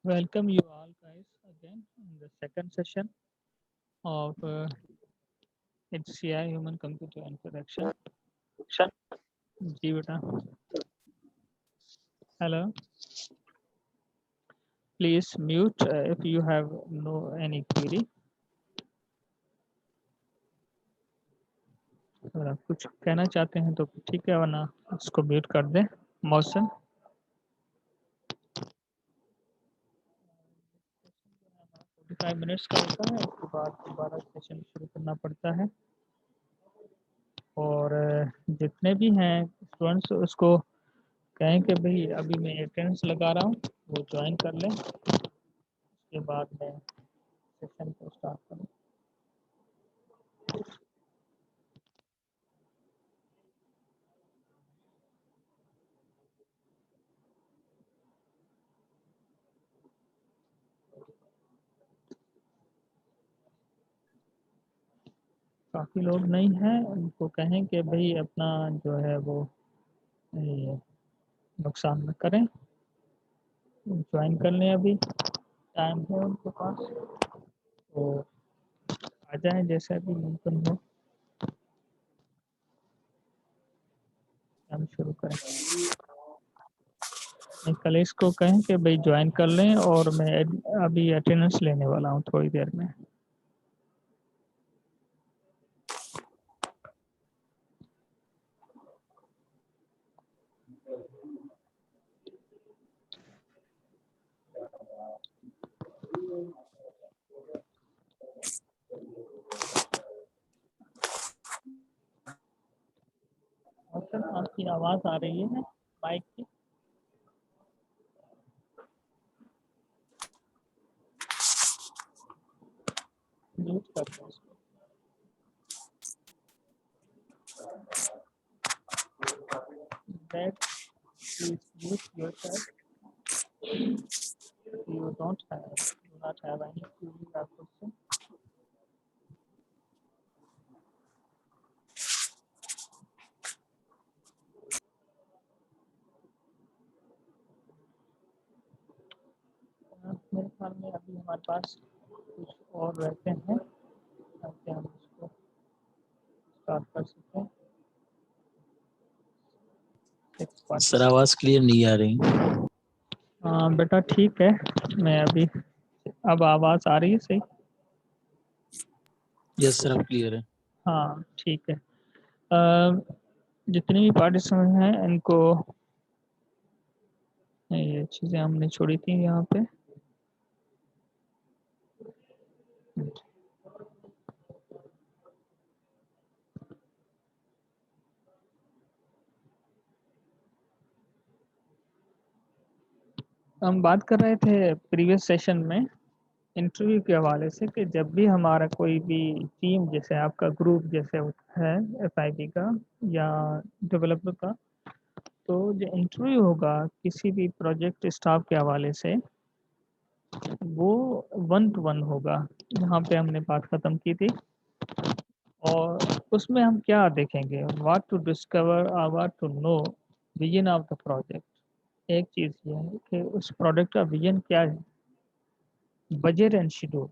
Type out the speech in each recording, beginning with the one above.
Welcome you all guys again in the second session of HCI Human Computer Interaction. जी बेटा, hello. Please mute if you have no any query. अगर आप कुछ कहना चाहते हैं तो ठीक है, वरना इसको म्यूट कर दें। मौसम 45 मिनट्स का होता है, उसके बाद दोबारा सेशन शुरू करना पड़ता है। और जितने भी हैं स्टूडेंट्स उसको कहें कि भाई अभी मैं अटेंडेंस लगा रहा हूँ, वो ज्वाइन कर लें, उसके बाद मैं सेशन को स्टार्ट करूँ। काफ़ी लोग नहीं हैं, उनको कहें कि भाई अपना जो है वो नुकसान न करें, ज्वाइन कर लें। अभी टाइम है उनके पास, तो आ जाएं जैसा भी मुमकिन हो, हम शुरू करें। कलेश को कहें कि भाई ज्वाइन कर लें, और मैं अभी अटेंडेंस लेने वाला हूँ थोड़ी देर में। और सर आपकी आवाज़ आ रही है माइक की? म्यूट कर दो उसको। That please mute yourself. You do not have any query or question. मेरे ख्याल में अभी हमारे पास कुछ और रहते हैं ताकि हम इसको स्टार्ट कर सकें। सर आवाज क्लियर नहीं आ रही। हाँ बेटा ठीक है, मैं अभी, अब आवाज़ आ रही है सही? यस सर अब क्लियर है। हाँ ठीक है। जितने भी पार्टिसिपेंट हैं इनको ये चीज़ें हमने छोड़ी थी यहाँ पे। हम बात कर रहे थे प्रीवियस सेशन में इंटरव्यू के हवाले से कि जब भी हमारा कोई भी टीम, जैसे आपका ग्रुप जैसे होता है FIB का या डेवलपर का, तो जो इंटरव्यू होगा किसी भी प्रोजेक्ट स्टाफ के हवाले से, वो 1 to 1 होगा। यहाँ पे हमने बात ख़त्म की थी, और उसमें हम क्या देखेंगे, व्हाट टू डिस्कवर और what to know vision of the project. एक चीज़ ये है कि उस प्रोडक्ट का विजन क्या है, बजट एंड शेड्यूल,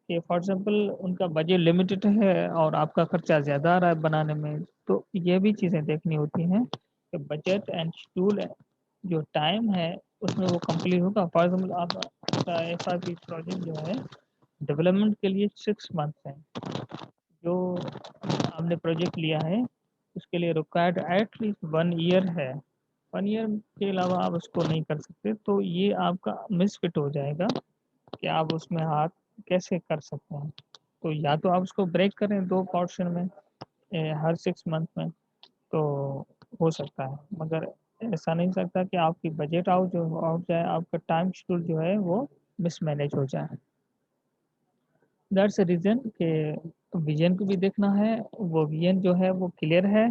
कि फॉर एग्जांपल उनका बजट लिमिटेड है और आपका खर्चा ज़्यादा आ रहा है बनाने में, तो ये भी चीज़ें देखनी होती हैं कि बजट एंड शेड्यूल जो टाइम है उसमें वो कंप्लीट होगा। फॉर एग्जांपल आपका एफआरपी प्रोजेक्ट जो है डेवलपमेंट के लिए 6 मंथ है, जो आपने प्रोजेक्ट लिया है उसके लिए रिक्वायर्ड एटलीस्ट 1 ईयर है। 1 ईयर के अलावा आप उसको नहीं कर सकते, तो ये आपका मिसफिट हो जाएगा कि आप उसमें हाथ कैसे कर सकते हैं। तो या तो आप उसको ब्रेक करें 2 पोर्शन में हर 6 मंथ में, तो हो सकता है, मगर ऐसा नहीं सकता कि आपकी बजट आउट जाए, आपका टाइम शेड्यूल जो है वो मिसमैनेज हो जाए। दैट्स अ रीज़न कि विजन को भी देखना है, वो विजन जो है वो क्लियर है,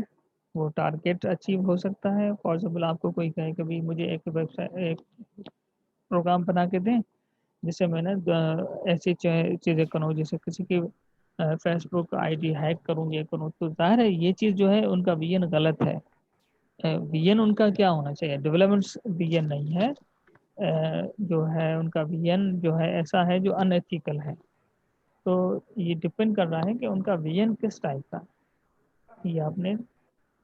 वो टारगेट अचीव हो सकता है। फॉर एग्जाम्पल आपको कोई कहे कभी मुझे एक वेबसाइट एक प्रोग्राम बना के दें जिससे मैं ना ऐसी चीज़ें करूँ, जैसे किसी की फेसबुक आईडी हैक करूँ, ये करूँ, तो ज़ाहिर है ये चीज़ जो है उनका विजन गलत है। विजन उनका क्या होना चाहिए, डेवलपमेंट विजन नहीं है, जो है उनका विजन जो है ऐसा है जो अनएथिकल है। तो ये डिपेंड कर रहा है कि उनका विजन किस टाइप का है, ये आपने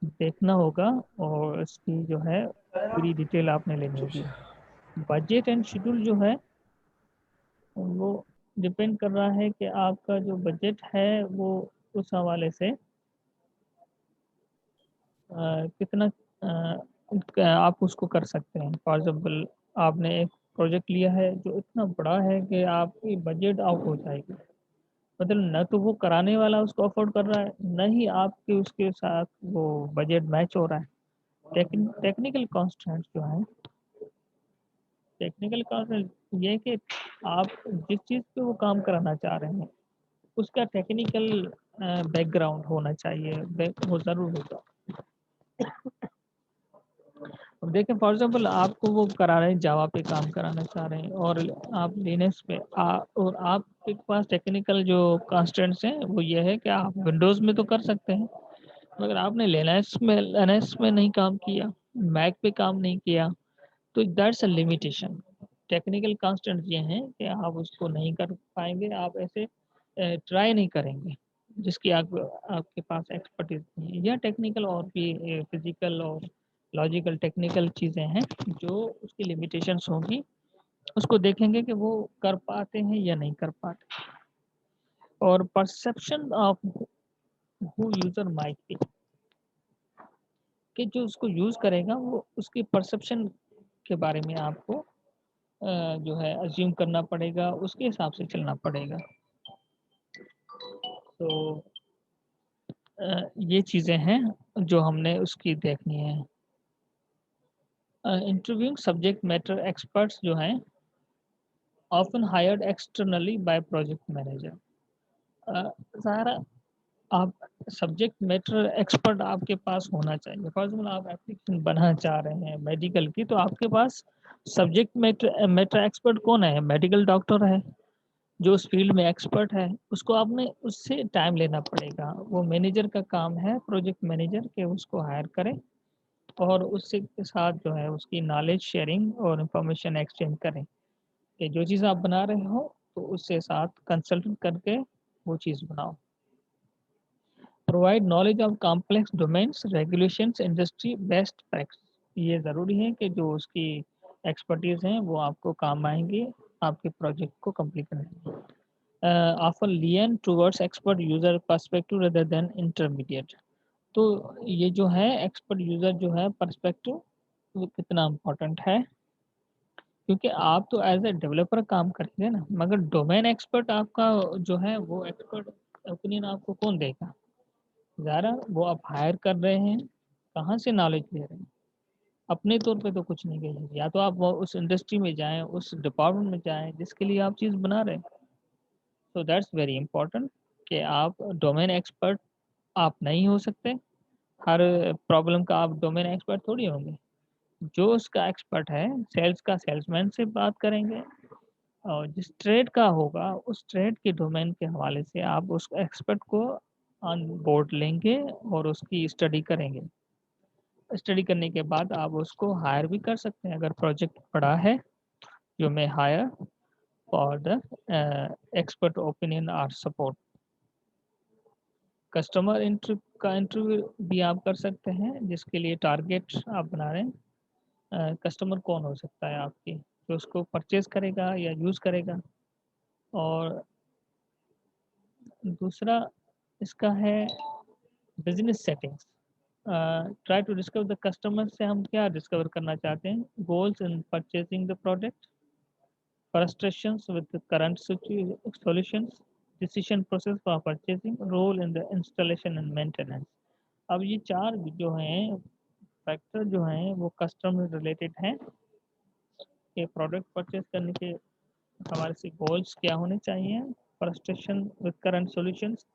देखना होगा और इसकी जो है पूरी डिटेल आपने लेनी होगी। बजट एंड शेड्यूल जो है वो डिपेंड कर रहा है कि आपका जो बजट है वो उस हवाले से कितना आप उसको कर सकते हैं। फॉर एग्जाम्पल आपने एक प्रोजेक्ट लिया है जो इतना बड़ा है कि आपकी बजट आउट हो जाएगी, मतलब न तो वो कराने वाला उसको अफोर्ड कर रहा है, न ही आपके उसके साथ वो बजट मैच हो रहा है। टेक्निकल कॉन्स्टेंट्स जो है, टेक्निकल कॉन्स्टेंट ये है कि आप जिस चीज़ पे वो काम कराना चाह रहे हैं उसका टेक्निकल बैकग्राउंड होना चाहिए, वो ज़रूर होगा। अब देखें फॉर एग्जांपल आपको वो करा रहे हैं, जावा पे काम कराना चाह रहे हैं और आप लिनक्स पे और आपके पास टेक्निकल जो कॉन्स्टेंट्स हैं वो ये है कि आप विंडोज़ में तो कर सकते हैं, मगर आपने लिनक्स में नहीं काम किया, मैक पे काम नहीं किया, तो that's a limitation. Technical constants ये हैं कि आप उसको नहीं कर पाएँगे, आप ऐसे ट्राई नहीं करेंगे, जिसकी आपके पास एक्सपर्टीज़ नहीं है, या टेक्निकल और भी फिज़िकल और लॉजिकल टेक्निकल चीज़ें हैं, जो उसकी लिमिटेशंस होंगी, उसको देखेंगे कि वो कर पाते हैं या नहीं कर पाते। और perception of who user might be, कि जो उसको यूज़ करेगा वो उसकी परसेप्शन के बारे में आपको जो है अज़्यूम करना पड़ेगा, उसके हिसाब से चलना पड़ेगा। तो ये चीज़ें हैं जो हमने उसकी देखनी है। इंटरव्यूइंग सब्जेक्ट मैटर एक्सपर्ट्स जो हैं often hired externally by project manager. ज़ाहिर आप सब्जेक्ट मैटर एक्सपर्ट आपके पास होना चाहिए। फॉर एग्जाम्पल आप एप्लीकेशन बनाना चाह रहे हैं मेडिकल की, तो आपके पास सब्जेक्ट मैटर मैटर एक्सपर्ट कौन है, मेडिकल डॉक्टर है जो उस फील्ड में एक्सपर्ट है, उसको आपने उससे टाइम लेना पड़ेगा। वो मैनेजर का काम है, प्रोजेक्ट मैनेजर, के उसको हायर करें और उससे के साथ जो है उसकी नॉलेज शेयरिंग और इंफॉर्मेशन एक्सचेंज करें कि जो चीज़ आप बना रहे हो तो उससे साथ कंसल्ट करके वो चीज़ बनाओ। Provide knowledge of complex domains regulations industry best practice. ये ज़रूरी है कि जो उसकी एक्सपर्टीज़ हैं वो आपको काम आएंगे आपके प्रोजेक्ट को कंप्लीट करने में। Often lean towards expert user perspective rather than intermediate. तो ये जो है एक्सपर्ट यूज़र जो है पर्सपेक्टिव, वो कितना इम्पोर्टेंट है, क्योंकि आप तो एज ए डेवलपर काम करेंगे ना, मगर डोमेन एक्सपर्ट आपका जो है वो एक्सपर्ट ओपिनियन आपको कौन देगा। ज़ाहिर है वो आप हायर कर रहे हैं, कहाँ से नॉलेज ले रहे हैं, अपने तौर पे तो कुछ नहीं कहिए, या तो आप वो उस इंडस्ट्री में जाएँ, उस डिपार्टमेंट में जाएँ जिसके लिए आप चीज़ बना रहे हैं। सो दैट्स वेरी इंपॉर्टेंट कि आप डोमेन एक्सपर्ट आप नहीं हो सकते, हर प्रॉब्लम का आप डोमेन एक्सपर्ट थोड़ी होंगे। जो उसका एक्सपर्ट है, सेल्स का सेल्समैन से बात करेंगे और जिस ट्रेड का होगा उस ट्रेड के डोमेन के हवाले से आप उस एक्सपर्ट को ऑन बोर्ड लेंगे और उसकी स्टडी करेंगे। स्टडी करने के बाद आप उसको हायर भी कर सकते हैं, अगर प्रोजेक्ट बड़ा है, you may hire, for the expert opinion or support. Customer interview का इंटरव्यू भी आप कर सकते हैं, जिसके लिए टारगेट आप बना रहे हैं। कस्टमर कौन हो सकता है आपकी, जो उसको परचेज करेगा या यूज़ करेगा। और दूसरा इसका है business settings. Try to discover the customer से हम क्या डिस्कवर करना चाहते हैं, goals in purchasing the product, frustrations with the current solutions, decision process for purchasing, role in the installation and maintenance। अब ये चार जो हैं फैक्टर जो हैं वो कस्टमर रिलेटेड हैं कि प्रोडक्ट परचेज करने के हमारे से गोल्स क्या होने चाहिए, फ्रस्ट्रेशन विद करंट सॉल्यूशंस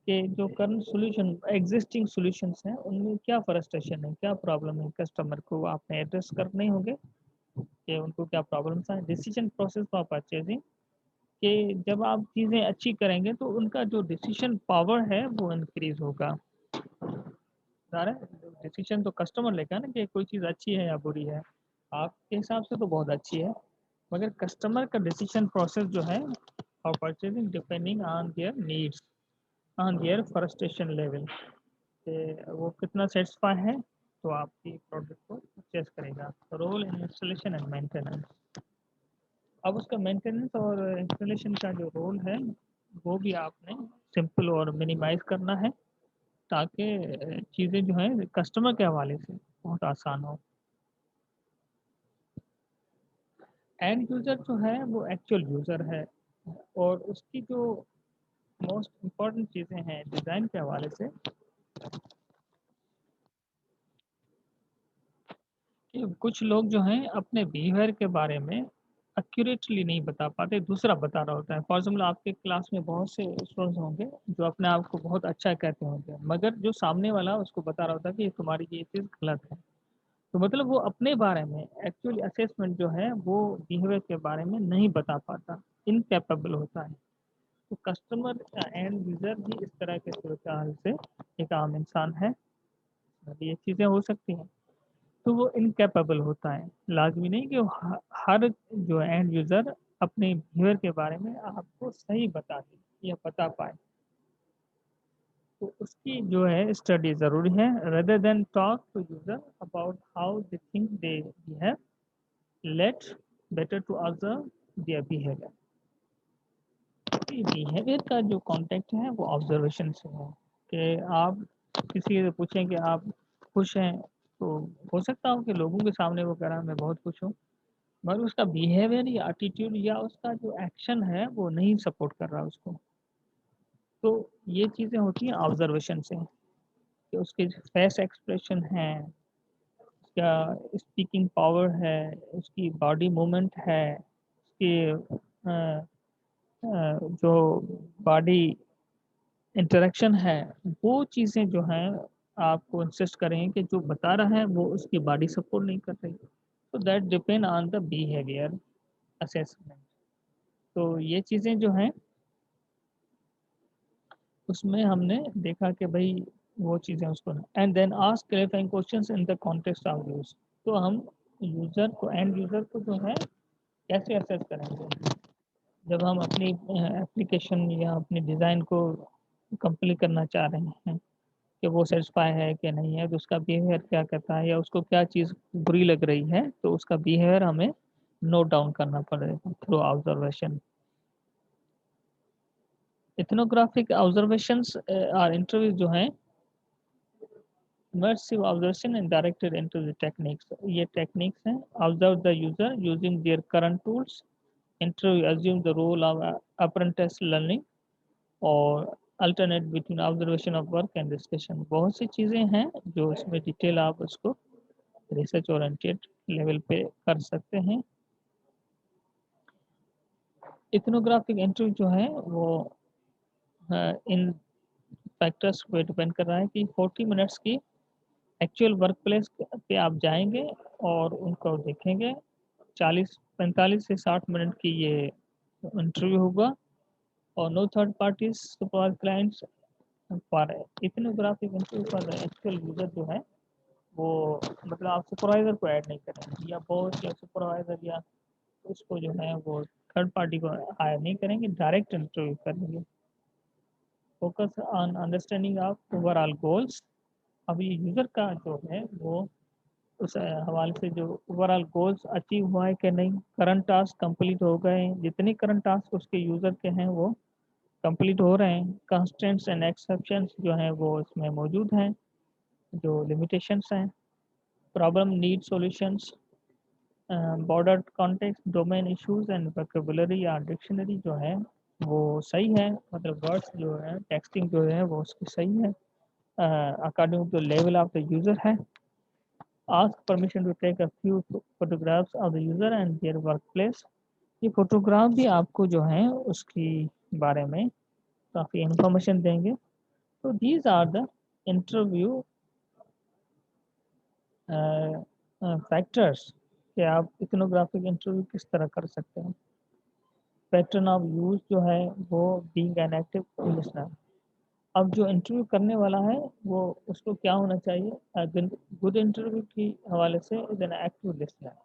के जो करंट सॉल्यूशन एग्जिस्टिंग सॉल्यूशंस हैं उनमें क्या फ्रस्ट्रेशन है, क्या प्रॉब्लम है, कस्टमर को आपने एड्रेस करने होंगे कि उनको क्या प्रॉब्लम्स हैं। डिसीजन प्रोसेस फॉर परचेजिंग कि जब आप चीज़ें अच्छी करेंगे तो उनका जो डिसीजन पावर है वो इंक्रीज होगा। सारा डिसीजन तो कस्टमर लेगा ना कि कोई चीज़ अच्छी है या बुरी है। आपके हिसाब से तो बहुत अच्छी है, मगर कस्टमर का डिसीजन प्रोसेस जो है और purchasing depending on their needs, on their frustration level, वो कितना सेटिस्फाई है तो आपकी प्रोडक्ट को परचेज करेगा। Role in installation and maintenance. अब उसका मेंटेनेंस और इंस्टॉलेशन का जो रोल है वो भी आपने सिंपल और मिनिमाइज करना है, ताकि चीज़ें जो हैं कस्टमर के हवाले से बहुत आसान हो। एंड यूज़र जो है वो एक्चुअल यूज़र है, और उसकी जो मोस्ट इम्पॉर्टेंट चीज़ें हैं डिज़ाइन के हवाले से कि कुछ लोग जो हैं अपने बिहेवियर के बारे में एक्यूरेटली नहीं बता पाते, दूसरा बता रहा होता है। फॉर एग्जाम्पल आपके क्लास में बहुत से स्टूडेंट्स होंगे जो अपने आप को बहुत अच्छा कहते होंगे, मगर जो सामने वाला उसको बता रहा होता है कि तुम्हारी ये चीज़ गलत है। तो मतलब वो अपने बारे में एक्चुअली असेसमेंट जो है वो बिहेवियर के बारे में नहीं बता पाता, इनकैपेबल होता है। तो कस्टमर एंड यूज़र भी इस तरह के सूरत हाल से एक आम इंसान है, ये चीज़ें हो सकती हैं। तो वो इनकैपेबल होता है, लाजमी नहीं कि हर जो एंड यूज़र अपने बिहेवियर के बारे में आपको सही बता दे या बता पाए। तो उसकी जो है स्टडी ज़रूरी है। Rather than talk to user about how they think they behave, let better to observe their behaviour. Behaviour का जो कॉन्टेक्ट है वो ऑब्जर्वेशन से है कि आप किसी से पूछें कि आप खुश हैं, तो हो सकता हो कि लोगों के सामने वो कह रहा है मैं बहुत खुश हूँ, मगर उसका बिहेवियर या एटीट्यूड या उसका जो एक्शन है वो नहीं सपोर्ट कर रहा उसको। तो ये चीज़ें होती हैं ऑब्जर्वेशन से कि उसके फेस एक्सप्रेशन है, उसका स्पीकिंग पावर है, उसकी बॉडी मूवमेंट है, उसकी जो बॉडी इंटरेक्शन है, वो चीज़ें जो हैं आपको इंसिस्ट करेंगे कि जो बता रहा है वो उसकी बॉडी सपोर्ट नहीं कर रही। तो that depend on the behaviour assessment. तो ये चीज़ें जो हैं उसमें हमने देखा कि भाई वो चीज़ें उसको and then ask clarifying questions in the context of use. तो हम यूज़र को एंड यूज़र को जो है कैसे असेस करेंगे, जब हम अपनी एप्लीकेशन या अपनी डिज़ाइन को कंप्लीट करना चाह रहे हैं कि वो सेटिस्फाई है कि नहीं है, तो उसका बिहेवियर क्या कहता है या उसको क्या चीज़ बुरी लग रही है, तो उसका बिहेवियर हमें नोट डाउन करना पड़ेगा थ्रू ऑब्जर्वेशन। इथनोग्राफिक ऑब्जर्वेशंस और इंटरव्यू जो हैं immersive observation and directed into the techniques। ये टेक्निक्स हैं। Observe the user using their current tools, interview assume the role of apprentice learning, और alternate between observation of work and discussion. बहुत सी चीज़ें हैं जो इसमें डिटेल आप उसको रिसर्च ओरिएंटेड लेवल पे कर सकते हैं। इथनोग्राफिक इंटरव्यू जो है वो इन फैक्टर्स पे डिपेंड कर रहा है कि 40 मिनट्स की एक्चुअल वर्क प्लेस पे आप जाएंगे और उनको देखेंगे। 45 से 60 मिनट की ये इंटरव्यू होगा, और no third parties supervise clients for ethnographic interview for actual user जो है वो, मतलब आप सुपरवाइजर को ऐड नहीं करेंगे या बॉस या सुपरवाइजर या उसको जो है वो थर्ड पार्टी को हायर नहीं करेंगे, डायरेक्ट इंटरव्यू करेंगे। Focus on understanding of overall goals. अब ये यूज़र का जो है वो उस हवाले से जो ओवरऑल गोल्स अचीव हुआ है कि नहीं, करंट टास्क कंप्लीट हो गए हैं, जितने करंट टास्क उसके यूज़र के हैं वो कंप्लीट हो रहे हैं, कंस्ट्रेंट्स एंड एक्सेप्शंस जो हैं वो इसमें मौजूद हैं, जो लिमिटेशंस हैं, problem need solutions, border context, domain issues and vocabulary या डिक्शनरी जो है वो सही है, मतलब वर्ड्स जो है टेक्सटिंग जो है वो उसकी सही है, according to level of the user है। Ask permission to take a few photographs of the user and their work place. ये फोटोग्राफ भी आपको जो है उसकी बारे में काफ़ी इंफॉर्मेशन देंगे। तो these are the interview factors कि आप इथनोग्राफिक इंटरव्यू किस तरह कर सकते हैं। पैटर्न ऑफ यूज जो है वो बीइंग एन एक्टिव लिसनर। अब जो इंटरव्यू करने वाला है वो उसको क्या होना चाहिए, गुड इंटरव्यू की हवाले से इज एन एक्टिव लिसनर।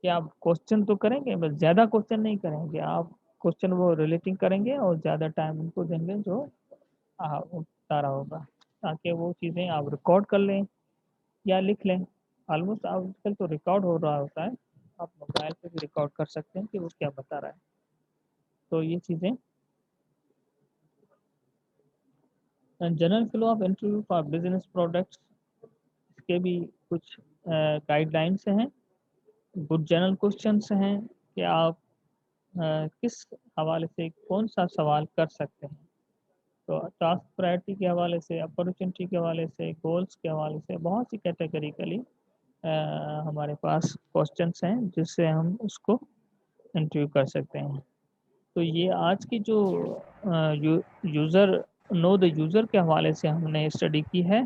कि आप क्वेश्चन तो करेंगे, बस ज़्यादा क्वेश्चन नहीं करेंगे आप, क्वेश्चन वो रिलेटिंग करेंगे और ज़्यादा टाइम उनको देंगे जो सारा होगा, ताकि वो चीज़ें आप रिकॉर्ड कर लें या लिख लें। ऑलमोस्ट आजकल तो रिकॉर्ड हो रहा होता है, आप मोबाइल पे भी रिकॉर्ड कर सकते हैं कि वो क्या बता रहा है। तो ये चीज़ें general flow of interview for business products, इसके भी कुछ गाइडलाइंस हैं, गुड जनरल क्वेश्चंस हैं कि आप किस हवाले से कौन सा सवाल कर सकते हैं। तो टास्क प्रायोरिटी के हवाले से, अपॉर्चुनिटी के हवाले से, गोल्स के हवाले से बहुत सी कैटेगरिकली हमारे पास क्वेश्चंस हैं जिससे हम उसको इंटरव्यू कर सकते हैं। तो ये आज की जो यूज़र नो द यूज़र के हवाले से हमने स्टडी की है,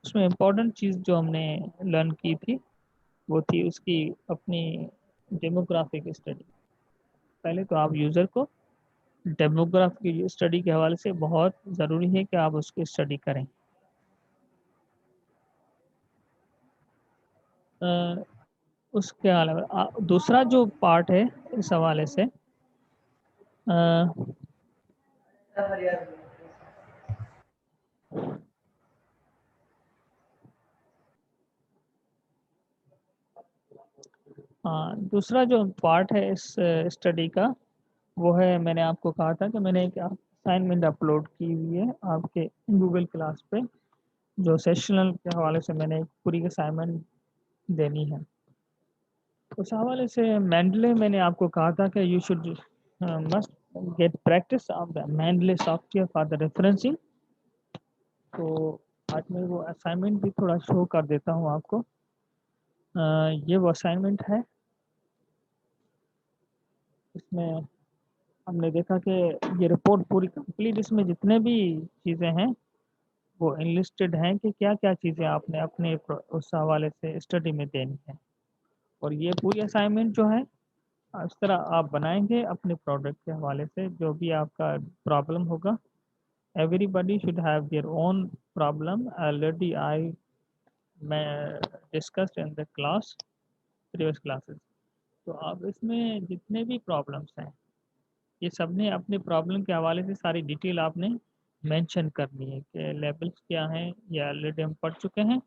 उसमें इम्पोर्टेंट चीज़ जो हमने लर्न की थी वो थी उसकी अपनी डेमोग्राफिक स्टडी। पहले तो आप यूज़र को डेमोग्राफिक की स्टडी के हवाले से बहुत ज़रूरी है कि आप उसकी स्टडी करें। उसके अलावा दूसरा जो पार्ट है इस हवाले से दूसरा जो पार्ट है इस स्टडी का वो है, मैंने आपको कहा था कि मैंने एक असाइनमेंट अपलोड की हुई है आपके गूगल क्लास पे, जो सेशनल के हवाले से मैंने एक पूरी असाइनमेंट देनी है। उस हवाले से मेंडले मैंने आपको कहा था कि you should must get practice of the Mendeley software for the referencing. तो आज मैं वो असाइनमेंट भी थोड़ा शो कर देता हूँ आपको। ये वो असाइनमेंट है, इसमें हमने देखा कि ये रिपोर्ट पूरी कंप्लीट, इसमें जितने भी चीज़ें हैं वो इनलिस्टेड हैं कि क्या क्या चीज़ें आपने अपने उस हवाले से स्टडी में देनी है। और ये पूरी असाइनमेंट जो है इस तरह आप बनाएंगे अपने प्रोडक्ट के हवाले से, जो भी आपका प्रॉब्लम होगा। Everybody should have their own problem, already I मैं discussed in the class, previous classes. तो आप इसमें जितने भी प्रॉब्लम्स हैं ये सब ने अपने प्रॉब्लम के हवाले से सारी डिटेल आपने मेंशन करनी है कि लेवल्स क्या हैं, ये ऑलरेडी हम पढ़ चुके हैं।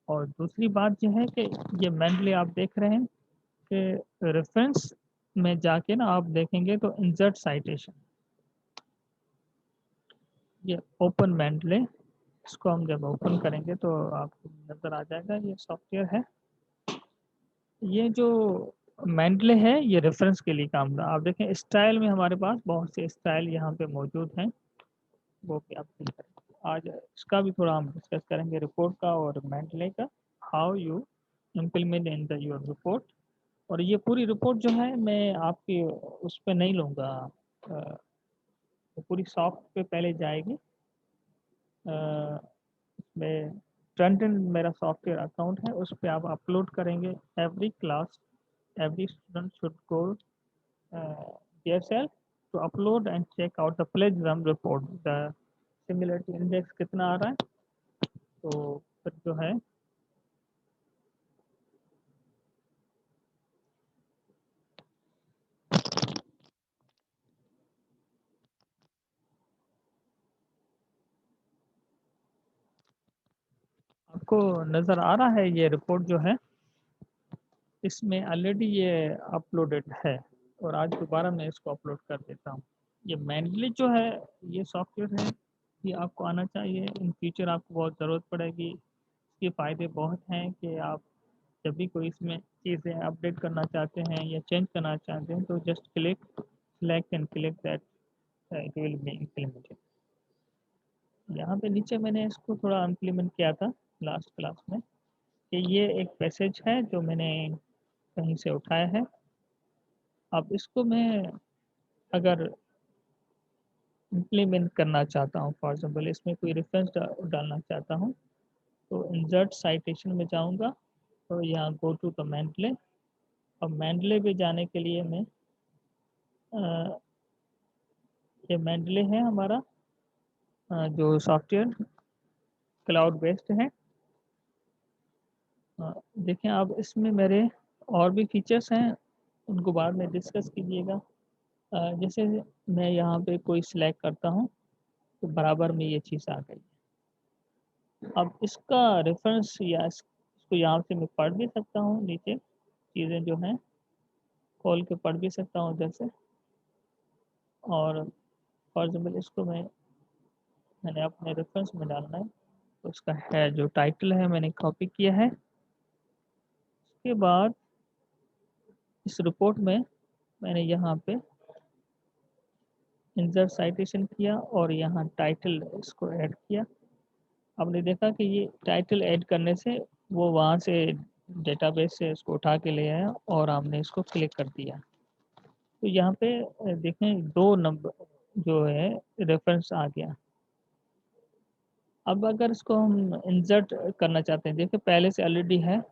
और दूसरी बात यह है कि ये मेनली आप देख रहे हैं कि रेफरेंस में जाके ना आप देखेंगे तो इंसर्ट साइटेशन, ये ओपन मेंडले, इसको हम जब ओपन करेंगे तो आपको नज़र आ जाएगा ये सॉफ्टवेयर है। ये जो मेंडले है ये रेफरेंस के लिए काम रहा। आप देखें स्टाइल में हमारे पास बहुत से स्टाइल यहाँ पे मौजूद हैं, वो भी आप फिल करें। आज इसका भी थोड़ा हम डिस्कस करेंगे, रिपोर्ट का और मेंटले का, how you implement in the your report. और ये पूरी रिपोर्ट जो है मैं आपकी उस पर नहीं लूँगा, वो पूरी सॉफ्ट पे पहले जाएगी। इसमें फ्रंट एंड मेरा सॉफ्टवेयर अकाउंट है, उस पर आप अपलोड करेंगे। Every class, every student should go their self to upload and check out the plagiarism report, the similarity index कितना आ रहा है। तो फिर जो है आपको नज़र आ रहा है ये रिपोर्ट जो है, इसमें ऑलरेडी ये अपलोडेड है और आज दोबारा मैं इसको अपलोड कर देता हूँ। ये मैनुअली जो है ये सॉफ्टवेयर है, ये आपको आना चाहिए। इन फ्यूचर आपको बहुत ज़रूरत पड़ेगी। इसके फ़ायदे बहुत हैं कि आप जब भी कोई इसमें चीज़ें अपडेट करना चाहते हैं या चेंज करना चाहते हैं तो just click select and click that it will be implemented. यहाँ पे नीचे मैंने इसको थोड़ा इम्प्लीमेंट किया था लास्ट क्लास में कि ये एक पैसेज है जो मैंने कहीं से उठाया है। अब इसको मैं अगर इम्प्लीमेंट करना चाहता हूँ, फॉर एग्जाम्पल इसमें कोई रेफरेंस डालना चाहता हूँ, तो इंसर्ट साइटेशन में जाऊँगा तो यहाँ गो टू द मेंडले। अब मेंडले पे जाने के लिए मैं ये मेंडले है हमारा जो सॉफ्टवेयर क्लाउड बेस्ड है। देखें अब इसमें मेरे और भी फीचर्स हैं, उनको बाद में डिस्कस कीजिएगा। जैसे मैं यहाँ पे कोई सिलेक्ट करता हूँ तो बराबर में ये चीज़ आ गई। अब इसका रेफरेंस या इसको यहाँ से मैं पढ़ भी सकता हूँ, नीचे चीज़ें जो हैं खोल के पढ़ भी सकता हूँ इधर से। और फॉर एग्जाम्पल इसको मैंने अपने रेफरेंस में डालना है तो उसका है जो टाइटल है मैंने कॉपी किया है। उसके बाद इस रिपोर्ट में मैंने यहाँ पे इंसर्ट साइटेशन किया और यहाँ टाइटल इसको ऐड किया। आपने देखा कि ये टाइटल ऐड करने से वो वहाँ से डेटाबेस से इसको उठा के ले आया और हमने इसको क्लिक कर दिया। तो यहाँ पे देखें 2 नंबर जो है रेफरेंस आ गया। अब अगर इसको हम इंसर्ट करना चाहते हैं, देखिए पहले से ऑलरेडी है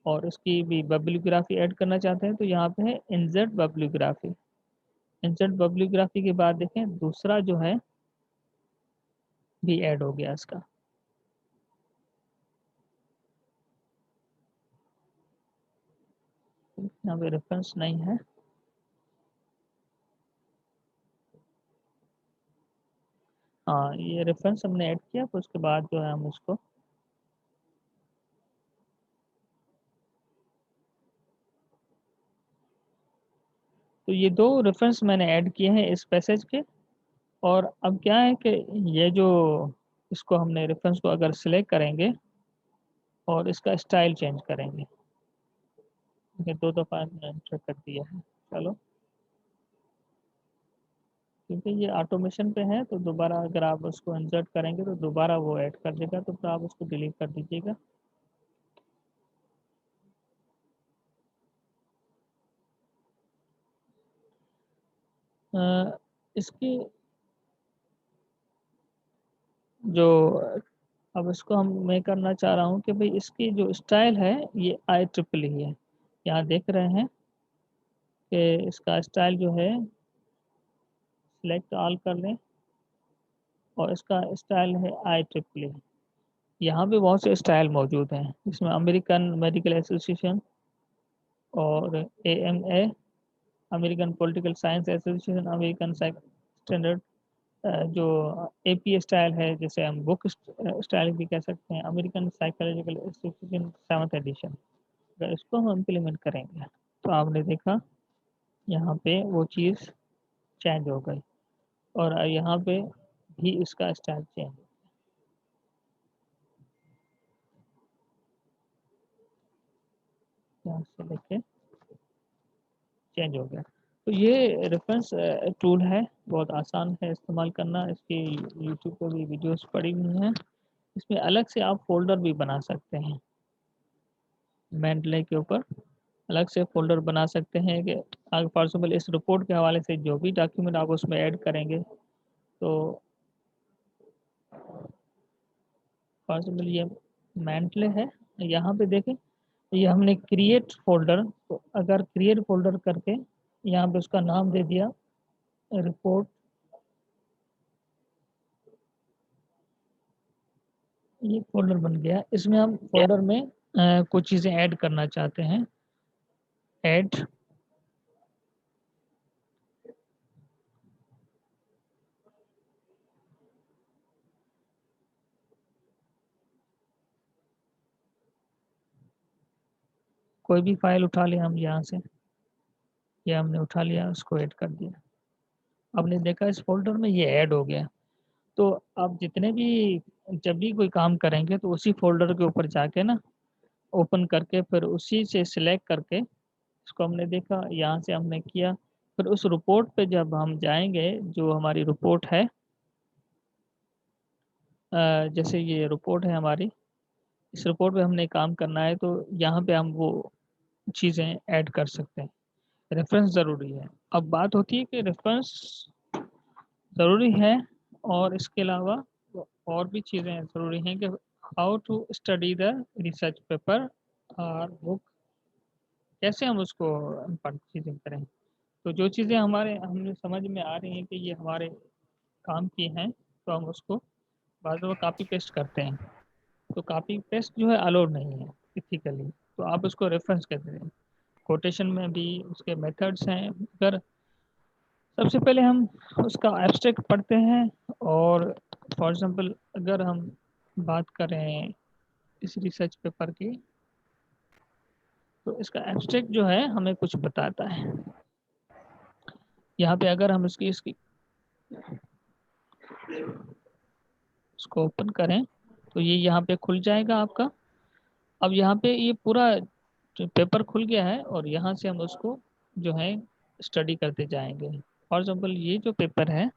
और उसकी भी बिब्लियोग्राफी ऐड करना चाहते हैं तो यहाँ पे है इंसर्ट बिब्लियोग्राफी। इंसर्ट बिब्लियोग्राफी के बाद देखें दूसरा जो है भी ऐड हो गया इसका। यहाँ पे रेफरेंस नहीं है। हाँ, ये रेफरेंस हमने ऐड किया तो उसके बाद जो है हम उसको तो ये 2 रेफरेंस मैंने ऐड किए हैं इस पैसेज के। और अब क्या है कि ये जो इसको हमने रेफरेंस को अगर सिलेक्ट करेंगे और इसका स्टाइल चेंज करेंगे, ये 2 दफ़ा हमने एंटर कर दिया है। चलो, क्योंकि ये ऑटोमेशन पे है तो दोबारा अगर आप उसको इंसर्ट करेंगे तो दोबारा वो ऐड कर देगा, तो फिर आप उसको डिलीट कर दीजिएगा। इसकी जो अब इसको मैं करना चाह रहा हूँ कि भाई इसकी जो स्टाइल है ये IEEE है। यहाँ देख रहे हैं कि इसका स्टाइल जो है सिलेक्ट ऑल कर लें और इसका स्टाइल है IEEE। यहाँ पे बहुत से स्टाइल मौजूद हैं, इसमें अमेरिकन मेडिकल एसोसिएशन और AMA American political science association, American standard जो AP स्टाइल है, जैसे हम बुक स्टाइल भी कह सकते हैं, American psychological association 7th addition. अगर इसको हम इम्प्लीमेंट करेंगे तो आपने देखा यहाँ पे वो चीज़ चेंज हो गई और यहाँ पे भी इसका स्टाइल चेंज, यहाँ से लेके चेंज हो गया। तो ये रेफरेंस टूल है, बहुत आसान है इस्तेमाल करना। इसकी यूट्यूब पर भी वीडियोस पड़ी हुई हैं। इसमें अलग से आप फ़ोल्डर भी बना सकते हैं। मेंडले के ऊपर अलग से फ़ोल्डर बना सकते हैं कि अगर फॉर एग्जाम्पल इस रिपोर्ट के हवाले से जो भी डॉक्यूमेंट आप उसमें ऐड करेंगे तो फॉर एग्जाम्पल ये मेंडले है, यहाँ पे देखें ये हमने क्रिएट फ़ोल्डर, तो अगर क्रिएट फ़ोल्डर करके यहाँ पे उसका नाम दे दिया रिपोर्ट, ये फ़ोल्डर बन गया। इसमें हम फ़ोल्डर में कुछ चीज़ें ऐड करना चाहते हैं। ऐड कोई भी फाइल उठा लिया हम यहाँ से, ये हमने उठा लिया, उसको ऐड कर दिया, आपने देखा इस फोल्डर में ये ऐड हो गया। तो आप जितने भी जब भी कोई काम करेंगे तो उसी फोल्डर के ऊपर जाके ना ओपन करके फिर उसी से सिलेक्ट करके इसको हमने देखा, यहाँ से हमने किया, फिर उस रिपोर्ट पे जब हम जाएंगे, जो हमारी रिपोर्ट है, जैसे ये रिपोर्ट है हमारी, इस रिपोर्ट पे हमने काम करना है तो यहाँ पे हम वो चीज़ें ऐड कर सकते हैं। रेफरेंस ज़रूरी है। अब बात होती है कि रेफरेंस ज़रूरी है और इसके अलावा और भी चीज़ें ज़रूरी हैं कि how to study the research paper और बुक, कैसे हम उसको चीज़ें करें। तो जो चीज़ें हमें समझ में आ रही हैं कि ये हमारे काम की हैं, तो हम उसको बाद में कॉपी पेस्ट करते हैं। तो कॉपी पेस्ट जो है अलाउड नहीं है इथिकली, तो आप उसको रेफरेंस कहते हैं। कोटेशन में भी उसके मेथड्स हैं। अगर सबसे पहले हम उसका एब्स्ट्रैक्ट पढ़ते हैं, और फॉर एग्जांपल अगर हम बात करें इस रिसर्च पेपर की, तो इसका एब्स्ट्रैक्ट जो है हमें कुछ बताता है। यहाँ पे अगर हम इसकी इसको ओपन करें तो ये यहाँ पे खुल जाएगा आपका। अब यहाँ पे ये पूरा जो पेपर खुल गया है और यहाँ से हम उसको जो है स्टडी करते जाएंगे। फॉर एग्जांपल ये जो पेपर है,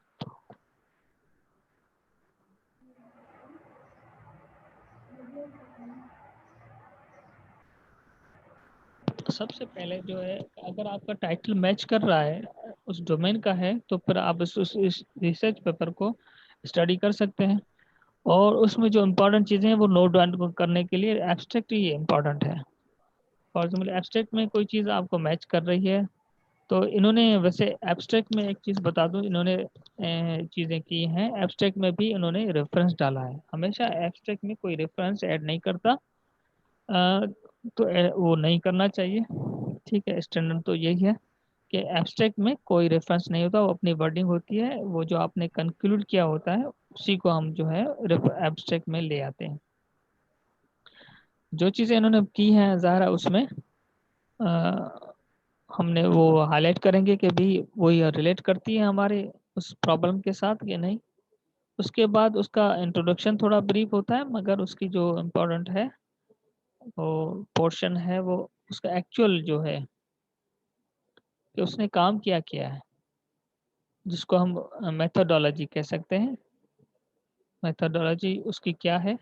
सबसे पहले जो है अगर आपका टाइटल मैच कर रहा है उस डोमेन का है, तो फिर आप इस रिसर्च पेपर को स्टडी कर सकते हैं। और उसमें जो इम्पोर्टेंट चीज़ें हैं वो नोट डाउन करने के लिए एब्स्ट्रैक्ट ही इम्पोर्टेंट है। फॉर एग्जाम्पल एब्स्ट्रैक्ट में कोई चीज़ आपको मैच कर रही है, तो इन्होंने वैसे एब्स्ट्रैक्ट में एक चीज़ बता दूं, इन्होंने चीज़ें की हैं, एब्स्ट्रैक्ट में भी इन्होंने रेफरेंस डाला है। हमेशा एब्स्ट्रैक्ट में कोई रेफरेंस ऐड नहीं करता, अ, तो वो नहीं करना चाहिए। ठीक है, स्टैंडर्ड तो यही है कि एब्स्ट्रैक्ट में कोई रेफरेंस नहीं होता, वो अपनी वर्डिंग होती है, वो जो आपने कंक्लूड किया होता है उसी को हम जो है एब्स्ट्रैक्ट में ले आते हैं। जो चीज़ें इन्होंने की हैं ज़ाहिर है उसमें हमने वो हाईलाइट करेंगे कि भी वही रिलेट करती है हमारे उस प्रॉब्लम के साथ कि नहीं। उसके बाद उसका इंट्रोडक्शन थोड़ा ब्रीफ होता है, मगर उसकी जो इम्पोर्टेंट है वो पोर्शन है, वो उसका एक्चुअल जो है कि उसने काम किया किया है, जिसको हम मेथोडोलॉजी कह सकते हैं। मेथोडोलॉजी उसकी क्या है,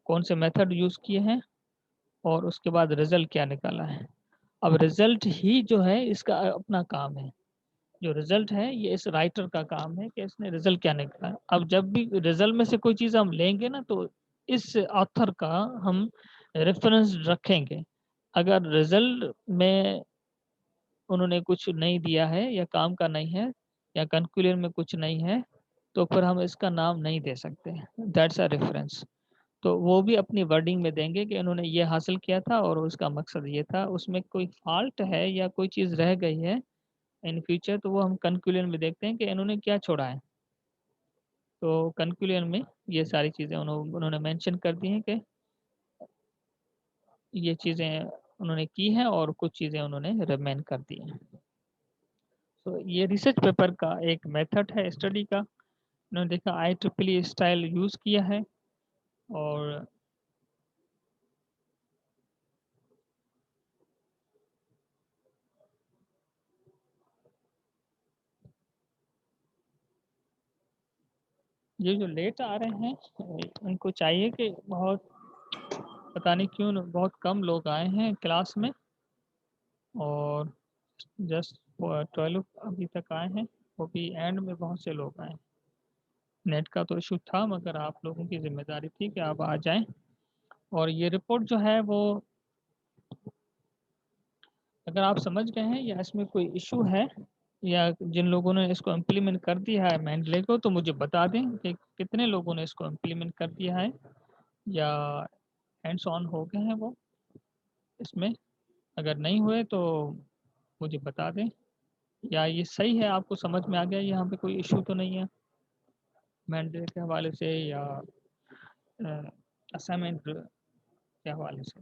कौन से मेथड यूज़ किए हैं, और उसके बाद रिजल्ट क्या निकाला है। अब रिजल्ट ही जो है इसका अपना काम है। जो रिजल्ट है ये इस राइटर का काम है कि इसने रिजल्ट क्या निकाला है। अब जब भी रिजल्ट में से कोई चीज़ हम लेंगे ना, तो इस ऑथर का हम रेफरेंस रखेंगे। अगर रिजल्ट में उन्होंने कुछ नहीं दिया है या काम का नहीं है या कंक्लूजन में कुछ नहीं है, तो फिर हम इसका नाम नहीं दे सकते। That's a reference. तो वो भी अपनी वर्डिंग में देंगे कि इन्होंने ये हासिल किया था और उसका मकसद ये था, उसमें कोई फॉल्ट है या कोई चीज़ रह गई है इन फ्यूचर, तो वो हम कंक्लूजन में देखते हैं कि इन्होंने क्या छोड़ा है। तो कंक्लूजन में ये सारी चीज़ें उन्होंने मेंशन कर दी हैं कि ये चीज़ें उन्होंने की हैं और कुछ चीज़ें उन्होंने रिमेन कर दी हैं। तो ये रिसर्च पेपर का एक मेथड है स्टडी का। उन्होंने देखा IEEE स्टाइल यूज़ किया है, और ये जो लेट आ रहे हैं उनको चाहिए कि बहुत, पता नहीं क्यों बहुत कम लोग आए हैं क्लास में, और जस्ट 12 अभी तक आए हैं, वो भी एंड में बहुत से लोग आए। नेट का तो इशू था, मगर आप लोगों की जिम्मेदारी थी कि आप आ जाएं। और ये रिपोर्ट जो है वो, अगर आप समझ गए हैं या इसमें कोई इशू है, या जिन लोगों ने इसको इम्प्लीमेंट कर दिया है मैंडले को, तो मुझे बता दें कि कितने लोगों ने इसको इम्प्लीमेंट कर दिया है या हैंड्स ऑन हो गए हैं वो इसमें। अगर नहीं हुए तो मुझे बता दें, या ये सही है, आपको समझ में आ गया, यहाँ पे कोई इशू तो नहीं है मैंडले के हवाले से या असाइनमेंट के हवाले से।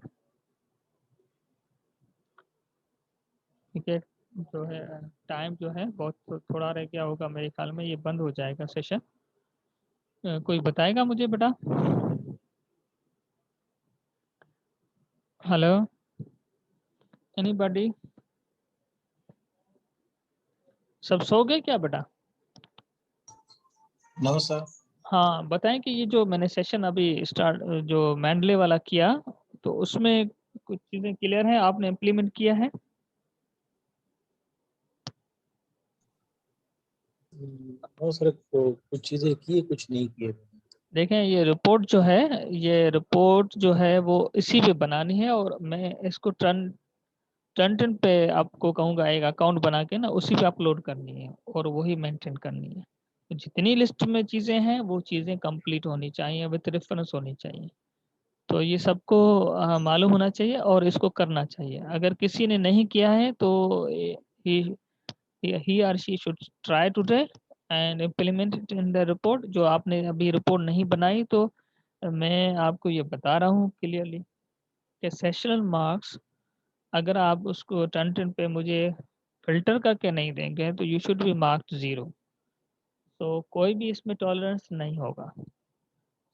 ठीक है, जो है टाइम जो है बहुत थोड़ा रह गया होगा मेरे ख्याल में, ये बंद हो जाएगा सेशन। कोई बताएगा मुझे बेटा? Hello, anybody? सब सो गए क्या बेटा? No sir. हाँ बताएं कि ये जो मैंने सेशन अभी स्टार्ट जो मैंडले वाला किया, तो उसमें कुछ चीज़ें क्लियर हैं, आपने इम्प्लीमेंट किया है? नो सर, कुछ चीजें किए, कुछ नहीं किए। देखें, ये रिपोर्ट जो है, ये रिपोर्ट जो है वो इसी पे बनानी है, और मैं इसको टर्न पे आपको कहूँगा एक अकाउंट बना के ना उसी पे अपलोड करनी है और वही मेंटेन करनी है। तो जितनी लिस्ट में चीज़ें हैं वो चीज़ें कंप्लीट होनी चाहिए, विद रेफरेंस होनी चाहिए। तो ये सबको मालूम होना चाहिए और इसको करना चाहिए। अगर किसी ने नहीं किया है तो ही और she should try today and implement it in the report. जो आपने अभी रिपोर्ट नहीं बनाई, तो मैं आपको ये बता रहा हूँ क्लियरली कि सेशनल मार्क्स अगर आप उसको टर्न पे मुझे फिल्टर करके नहीं देंगे तो यू शुड बी मार्क्ड 0। तो कोई भी इसमें टॉलरेंस नहीं होगा।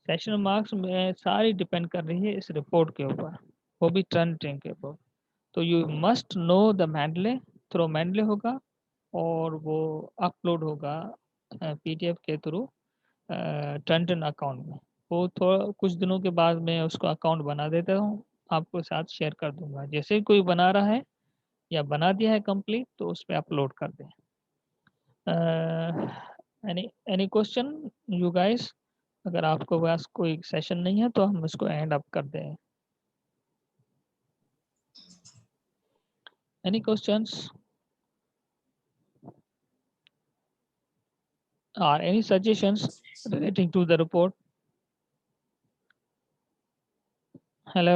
सेशनल मार्क्स में सारी डिपेंड कर रही है इस रिपोर्ट के ऊपर, वो भी टर्न के ऊपर। तो you must know the Mandalay, through Mandalay होगा और वो अपलोड होगा पीडीएफ के थ्रू टर्न अकाउंट में। वो थोड़ा कुछ दिनों के बाद मैं उसको अकाउंट बना देता हूँ, आपको साथ शेयर कर दूंगा। जैसे ही कोई बना रहा है या बना दिया है कंप्लीट तो उस पर अपलोड कर दें। Any question you guys? अगर आपको पास कोई सेशन नहीं है तो हम इसको एंड अप कर दें। Any questions or any suggestions relating to the report? Hello,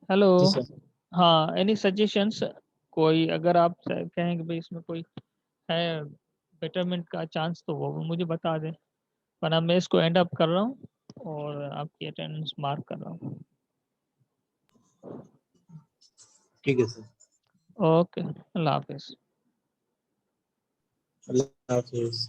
hello. जी सर। हाँ, एनी सजेशंस? कोई अगर आप कहें कि भाई इसमें कोई है बेटरमेंट का चांस तो वो मुझे बता दें, वरना मैं इसको एंड अप कर रहा हूँ और आपकी अटेंडेंस मार्क कर रहा हूँ। ठीक है सर। ओके, अल्लाह हाफिज़। अल्लाह हाफिज।